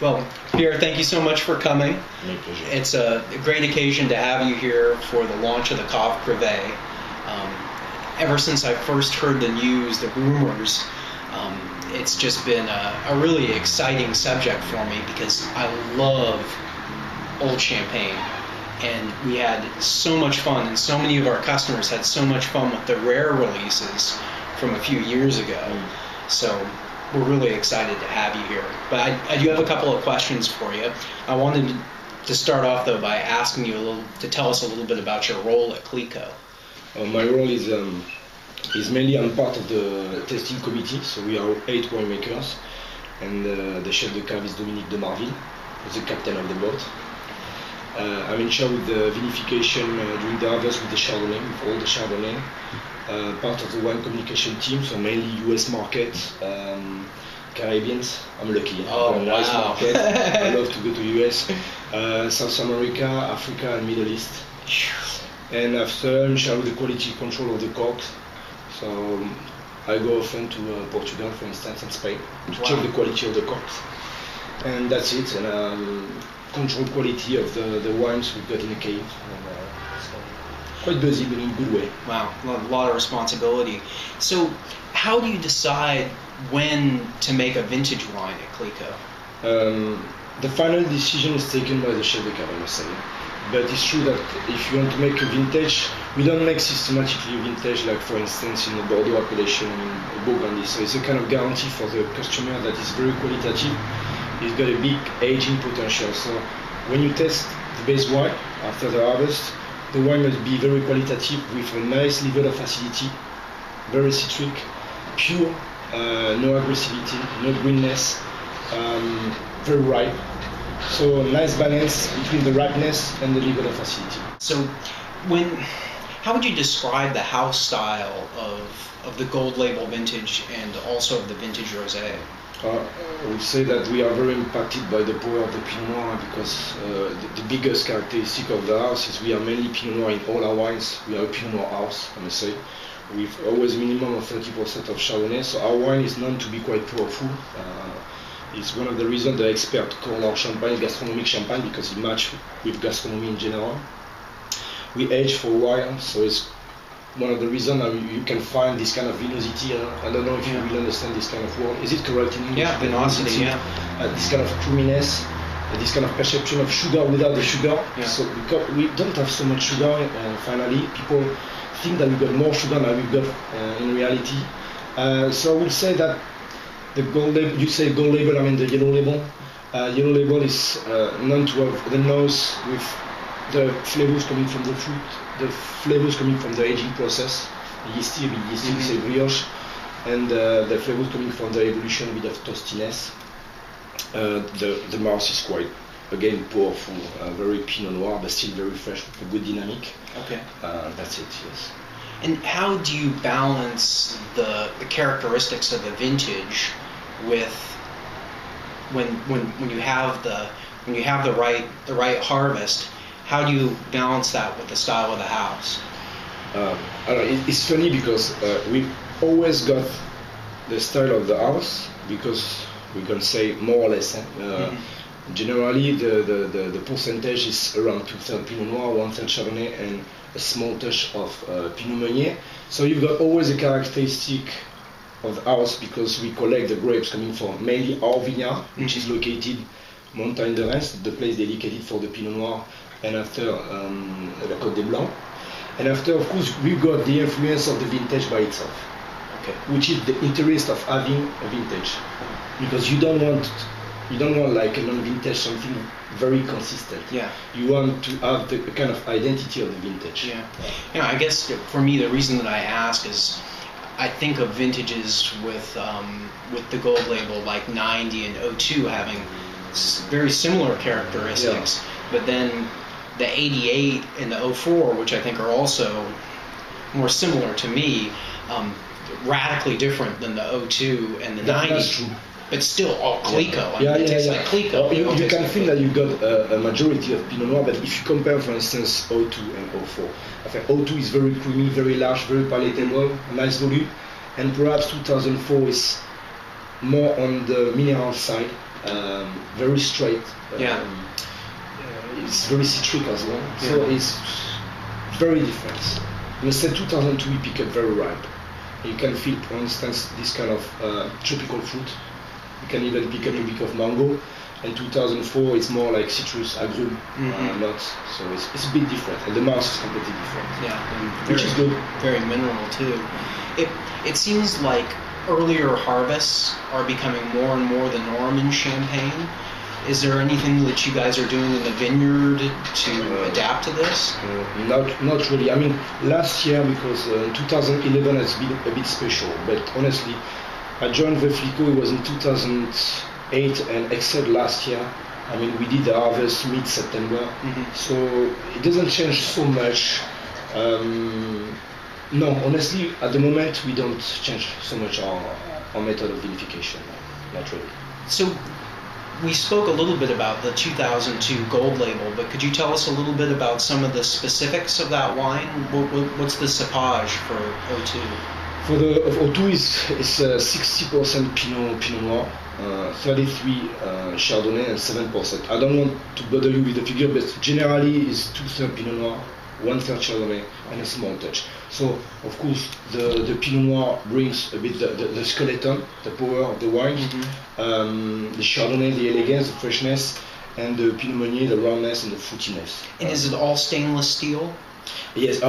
Well, Pierre, thank you so much for coming. My pleasure. It's a great occasion to have you here for the launch of the Cave Privee. Ever since I first heard the news, the rumors, it's just been a really exciting subject for me because I love old champagne. And we had so much fun, and so many of our customers had so much fun with the rare releases from a few years ago. So we're really excited to have you here. But I do have a couple of questions for you. I wanted to start off, though, by asking you to tell us a little bit about your role at Clicquot. My role is mainly I'm part of the testing committee, so we are 8 winemakers, and the chef de cave is Dominique de Marville, the captain of the boat. I'm in charge with the vinification during the harvest with the Chardonnay, with all the Chardonnay. Part of the wine communication team, so mainly US market, Caribbeans. I'm lucky. Oh, nice wow. market. I love to go to US, South America, Africa, and Middle East. And after, I'm in charge with the quality control of the corks. So I go often to Portugal, for instance, and Spain to check the quality of the corks. And that's it. And control quality of the wines we've got in the cave. And, quite busy, but in a good way. Wow, a lot of responsibility. So how do you decide when to make a vintage wine at Clicquot? The final decision is taken by the chef de cave, I must say. But it's true that if you want to make a vintage, we don't make systematically a vintage, like for instance in the Bordeaux appellation in Burgundy. So it's a kind of guarantee for the customer that is very qualitative. It's got a big aging potential. So when you test the base wine after the harvest, the wine must be very qualitative with a nice level of acidity, very citric, pure, no aggressivity, no greenness, very ripe. So nice balance between the ripeness and the level of acidity. So how would you describe the house style of the gold label vintage and also of the vintage rosé? I would say that we are very impacted by the power of the Pinot Noir because the biggest characteristic of the house is we are mainly Pinot Noir in all our wines. We are a Pinot Noir house, I must say, with always a minimum of 30% of Chardonnay. So our wine is known to be quite powerful. It's one of the reasons the experts call our champagne gastronomic champagne because it matches with gastronomy in general. We age for a while, so it's one of the reasons you can find this kind of vinosity. I don't know if you will understand this kind of word. Is it correct in English? Yeah, vinosity, yeah. This kind of creaminess, this kind of perception of sugar without the sugar. Yeah. So we don't have so much sugar, finally. People think that we've got more sugar than we've got in reality. So I would say that the gold label, you say gold label, I mean the yellow label. Yellow label is known to have the nose with the flavors coming from the fruit, the flavors coming from the aging process, yeasty, we say brioche, and the flavors coming from the evolution, a bit of toastiness. The mouth is quite, again, powerful, very Pinot Noir, but still very fresh, with a good dynamic. Okay. That's it, yes. And how do you balance the characteristics of the vintage with when you have the right harvest? How do you balance that with the style of the house? It's funny because we always got the style of the house because we can say more or less. Generally, the percentage is around 2/3 Pinot Noir, 1/3 Chardonnay, and a small touch of Pinot Meunier. So you've got always a characteristic of the house because we collect the grapes coming from mainly our vineyard, which is located Montagne de Reims, the place dedicated for the Pinot Noir, and after la Côte des Blancs. And after, of course, we've got the influence of the vintage by itself, which is the interest of having a vintage, because you don't want like a non-vintage something very consistent. Yeah. You want to have the kind of identity of the vintage. Yeah. Yeah. I guess for me the reason that I ask is I think of vintages with the gold label like 90 and 02 having very similar characteristics, but then the 88 and the 04, which I think are also more similar to me, radically different than the 02 and the 90. That's true. But still all Clicquot. It tastes like Clicquot. You can feel that you've got a majority of Pinot Noir, but if you compare, for instance, 02 and 04, I think 02 is very creamy, very large, very palatable, nice volume, and perhaps 2004 is more on the mineral side, very straight. Yeah. It's very citric as well. Yeah. So it's very different. Instead 2002 we pick up very ripe. You can feel, for instance, this kind of tropical fruit. You can even pick up a bit of mango. And 2004 it's more like citrus, agrumes, nuts. So it's a bit different. And the mouth is completely different. Yeah. Which is good. Very mineral too. It seems like earlier harvests are becoming more and more the norm in Champagne. Is there anything that you guys are doing in the vineyard to adapt to this? Not really. I mean, last year, because 2011 has been a bit special, but honestly, I joined Veuve Clicquot, it was in 2008, and except last year, I mean, we did the harvest mid-September, so it doesn't change so much. No, honestly, at the moment, we don't change so much our method of vinification, not really. So, we spoke a little bit about the 2002 gold label, but could you tell us a little bit about some of the specifics of that wine? What's the cepage for 02? For the 02 is 60% Pinot Noir, 33 Chardonnay and 7%. I don't want to bother you with the figure, but generally it's 2/3 Pinot Noir, 1/3 Chardonnay and a small touch. So of course the Pinot Noir brings a bit the skeleton, the power of the wine. The Chardonnay, the elegance, the freshness, and the Pinot Meunier, the roundness and the fruitiness. And is it all stainless steel? Yes.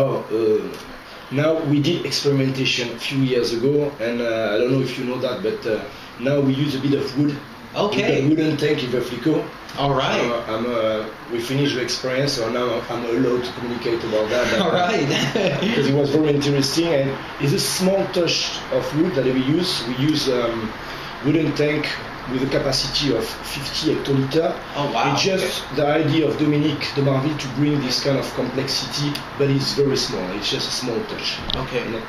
Now we did experimentation a few years ago, and I don't know if you know that, but now we use a bit of wood. Okay. With a wooden tank in Veuve Clicquot. All right. We finished the experience, so now I'm allowed to communicate about that. All right. Because it was very interesting, and it's a small touch of wood that we use. We use wooden tank with a capacity of 50 hectoliter. Oh wow. It's just the idea of Dominique de Marville to bring this kind of complexity, but it's very small. It's just a small touch. Okay. And it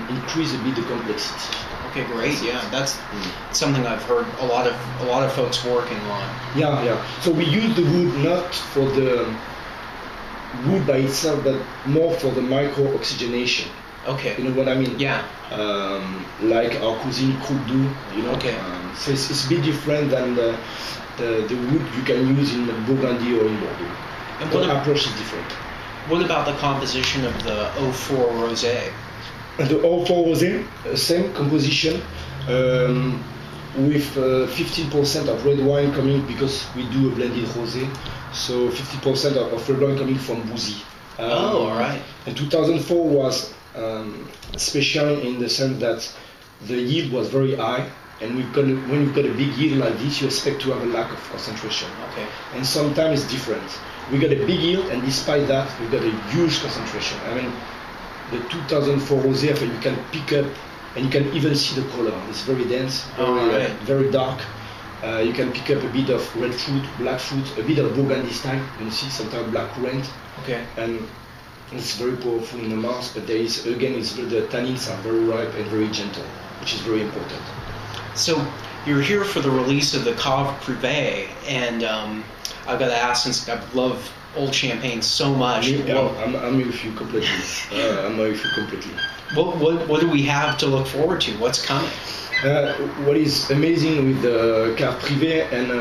increases a bit the complexity. Okay, great. Yeah, that's something I've heard a lot of folks working on. Yeah. So we use the wood not for the wood by itself, but more for the micro oxygenation. Okay. You know what I mean? Yeah. Like our cuisine could do. You know. Okay. So it's a bit different than the wood you can use in Burgundy or in Bordeaux. And the approach is different. What about the composition of the 04 Rosé? The 04 Rosé, same composition, with 15% of red wine coming, because we do a blended rosé, so 50% of red wine coming from Bouzy. All right. And 2004 was special in the sense that the yield was very high, and when you've got a big yield like this, you expect to have a lack of concentration. Okay. And sometimes it's different. We got a big yield, and despite that, we got a huge concentration. I mean, the 2004 Rosé, you can pick up, and you can even see the color. It's very dense, very dark. You can pick up a bit of red fruit, black fruit, a bit of Burgundy style. You can see sometimes black currant. Okay. And it's very powerful in the mouth, but there is, again, the tannins are very ripe and very gentle, which is very important. So you're here for the release of the Cave Privee, and I've got to ask, since I love old champagne so much. I'm with you completely. I'm with you completely. What do we have to look forward to? What's coming? What is amazing with the Cave Privee, and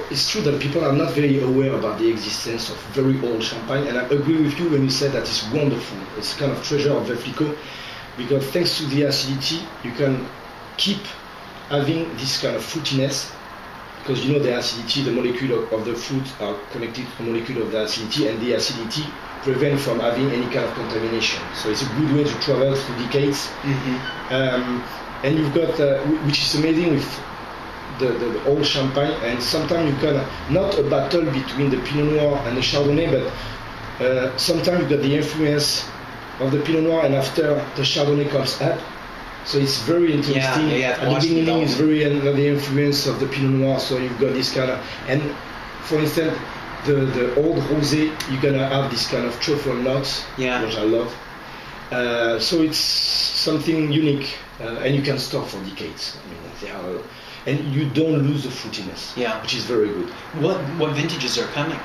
it's true that people are not very aware about the existence of very old champagne, and I agree with you when you said that it's wonderful. It's kind of treasure of Veuve Clicquot, because thanks to the acidity, you can keep having this kind of fruitiness, because you know the acidity, the molecule of the fruit are connected to the molecule of the acidity, and the acidity prevents from having any kind of contamination. So it's a good way to travel through decades. And you've got, which is amazing with the old champagne, and sometimes you can, not a battle between the Pinot Noir and the Chardonnay, but sometimes you've got the influence of the Pinot Noir, and after the Chardonnay comes up. So it's very interesting. Yeah, at the beginning it's very under the influence of the Pinot Noir, so you've got this kind of, and for instance, the old rosé, you're gonna have this kind of truffle notes, which I love. So it's something unique, and you can store for decades. I mean, and you don't lose the fruitiness, which is very good. What vintages are coming?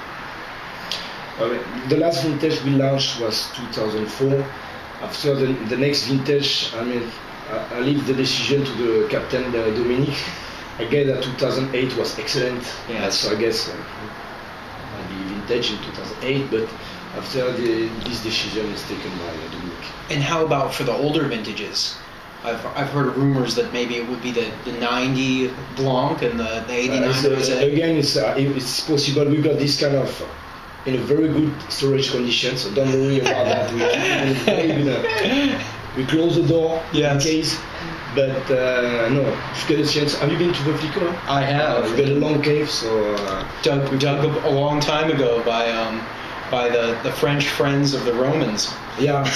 The last vintage we launched was 2004. After the next vintage, I mean, I leave the decision to the captain Dominique, I guess that 2008 was excellent. Yes. So I guess might be vintage in 2008, but after this decision is taken by Dominic. And how about for the older vintages? I've heard rumors that maybe it would be the 90 Blanc and the 89 Rosé. Again, it's possible. We got this kind of in a very good storage condition, so don't worry about that. We close the door in case. But no, if you get a chance, have you been to Veuve Clicquot? I have. We've got a long cave, so dug a long time ago by the French friends of the Romans. Yeah.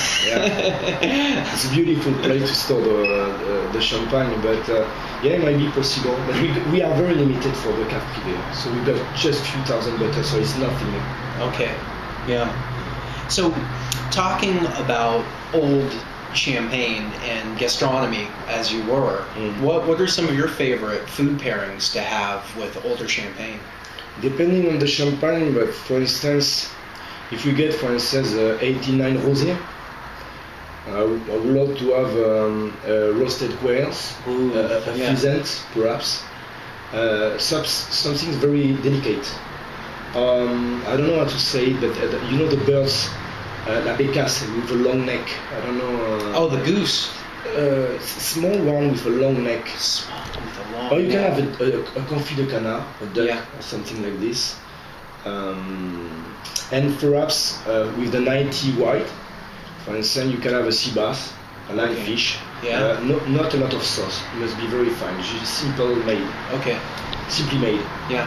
It's a beautiful place to store the champagne, but it might be possible. But we are very limited for the Cave Privee, so we've got just a few thousand bottles, so it's nothing. Okay, yeah. So, talking about old champagne and gastronomy as you were, what are some of your favorite food pairings to have with older champagne? Depending on the champagne, but for instance, if you get, for instance, 89 Rosé, I would love to have roasted quails, a pheasant, perhaps. Something very delicate. I don't know how to say it, but you know the birds, la bécasse with a long neck. I don't know. The goose. Small one with a long neck. Small with a long. Or you can have a confit de canard, a duck, or something like this. And perhaps with the 90 white, for instance, you can have a sea bass, a live fish. Yeah. Not a lot of sauce. It must be very fine. Just simple made. Okay. Simply made. Yeah.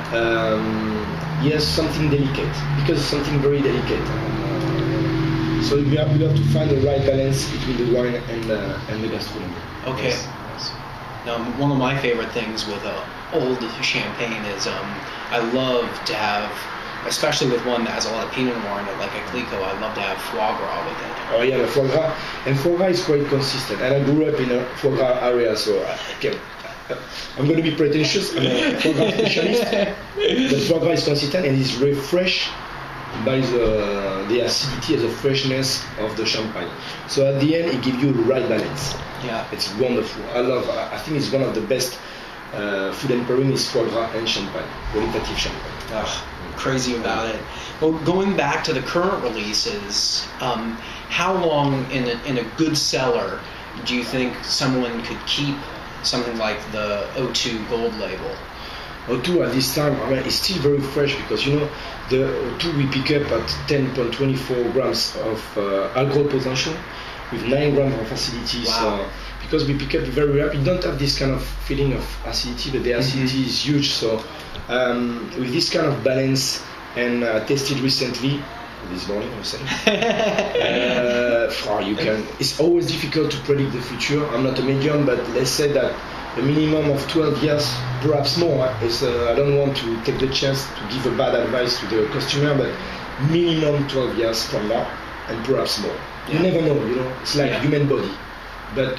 Yes, something delicate, because something very delicate. So we have to find the right balance between the wine and the gastronomy. Okay. Yes. Now, one of my favorite things with old champagne is I love to have, especially with one that has a lot of Pinot Noir in it, like a Clicquot, I love to have foie gras with it. Oh yeah, the foie gras. And foie gras is quite consistent. And I grew up in a foie gras area, so I'm going to be pretentious. I'm a foie gras specialist. The foie gras is consistent and is refreshed by the acidity and the freshness of the champagne. So at the end, it gives you the right balance. Yeah. It's wonderful. I think it's one of the best food and pairing is foie gras and champagne, qualitative champagne. Crazy about it. Well, going back to the current releases, how long in a good cellar do you think someone could keep something like the O2 Gold label? O2 at this time, it's still very fresh because the O2 we pick up at 10.24 grams of alcohol potential with 9 grams of acidity. Wow. So because we pick up very rapid, you don't have this kind of feeling of acidity, but the acidity is huge. So with this kind of balance, and tasted recently this morning, I'm saying, you can. It's always difficult to predict the future. I'm not a medium, but let's say that a minimum of 12 years, perhaps more. I don't want to take the chance to give a bad advice to the customer, but minimum 12 years from now, and perhaps more. You never know, it's like human body. But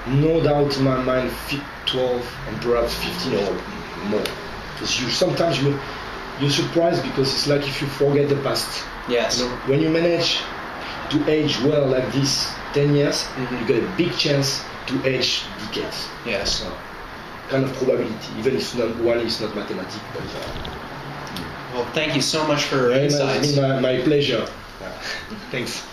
no doubt in my mind, 12 and perhaps 15 or more. Because sometimes you're surprised because it's like if you forget the past. Yes. When you manage to age well like this 10 years, you got a big chance to age decades. Yes. So, kind of probability, even if one is not mathematical. But, well, thank you so much for your insights. It's been my pleasure. Thanks.